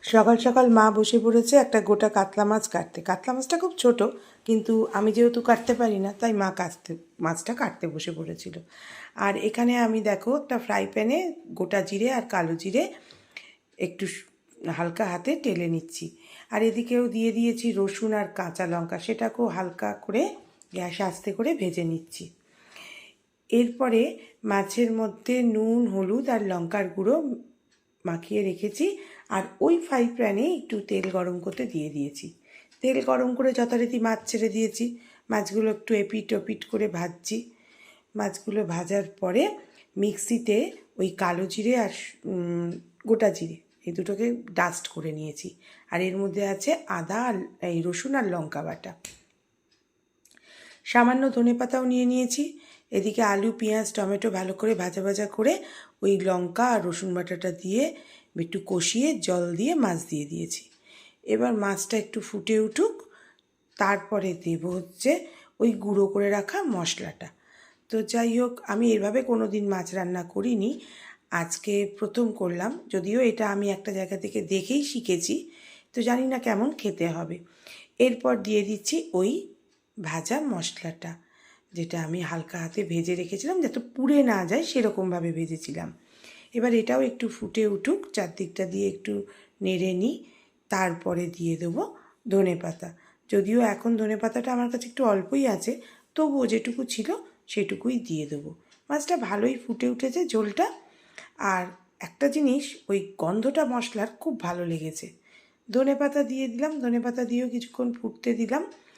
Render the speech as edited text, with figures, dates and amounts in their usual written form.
সকাল সকাল মা বসে পড়েছে একটা গোটা কাতলা মাছ কাটতে। কাতলা মাছটা খুব ছোট, কিন্তু আমি যেহেতু কাটতে পারি না তাই মা মাছটা কাটতে বসে পড়েছিল। আর এখানে আমি দেখো একটা ফ্রাই প্যানে গোটা জিরে আর কালো জিরে একটু হালকা হাতে টেলে নিচ্ছি। আর এদিকেও দিয়ে দিয়েছি রসুন আর কাঁচা লঙ্কা, সেটাকেও হালকা করে গ্যাস আস্তে করে ভেজে নিচ্ছি। এরপরে মাছের মধ্যে নুন, হলুদ আর লঙ্কার গুঁড়ো মাখিয়ে রেখেছি। আর ওই ফ্রাই প্যানে একটু তেল গরম করতে দিয়ে দিয়েছি। তেল গরম করে যথারীতি মাছ ছেড়ে দিয়েছি। মাছগুলো একটু এপিট ওপিট করে ভাজছি। মাছগুলো ভাজার পরে মিক্সিতে ওই কালো জিরে আর গোটা জিরে এই দুটোকে ডাস্ট করে নিয়েছি। আর এর মধ্যে আছে আদা আর এই রসুন আর লঙ্কা বাটা, সামান্য ধনেপাতাও নিয়ে নিয়েছি। এদিকে আলু, পেঁয়াজ, টমেটো ভালো করে ভাজা ভাজা করে ওই লঙ্কা আর রসুন বাটাটা দিয়ে একটু কষিয়ে জল দিয়ে মাছ দিয়ে দিয়েছি। এবার মাছটা একটু ফুটে উঠুক, তারপরে দেব হচ্ছে ওই গুঁড়ো করে রাখা মশলাটা। তো যাই হোক, আমি এভাবে কোনো দিন মাছ রান্না করিনি, আজকে প্রথম করলাম। যদিও এটা আমি একটা জায়গা থেকে দেখেই শিখেছি, তো জানি না কেমন খেতে হবে। এরপর দিয়ে দিচ্ছি ওই ভাজা মশলাটা, যেটা আমি হালকা হাতে ভেজে রেখেছিলাম যাতে পুড়ে না যায় সেরকমভাবে ভেজেছিলাম। এবার এটাও একটু ফুটে উঠুক, চারদিকটা দিয়ে একটু নেড়ে নিই। তারপরে দিয়ে দেবো ধনেপাতা। যদিও এখন ধনেপাতাটা আমার কাছে একটু অল্পই আছে, তবুও যেটুকু ছিল সেটুকুই দিয়ে দেবো। মাছটা ভালোই ফুটে উঠেছে ঝোলটা। আর একটা জিনিস, ওই গন্ধটা মশলার খুব ভালো লেগেছে। ধনেপাতা দিয়ে দিলাম, ধনেপাতা দিয়েও কিছুক্ষণ ফুটতে দিলাম।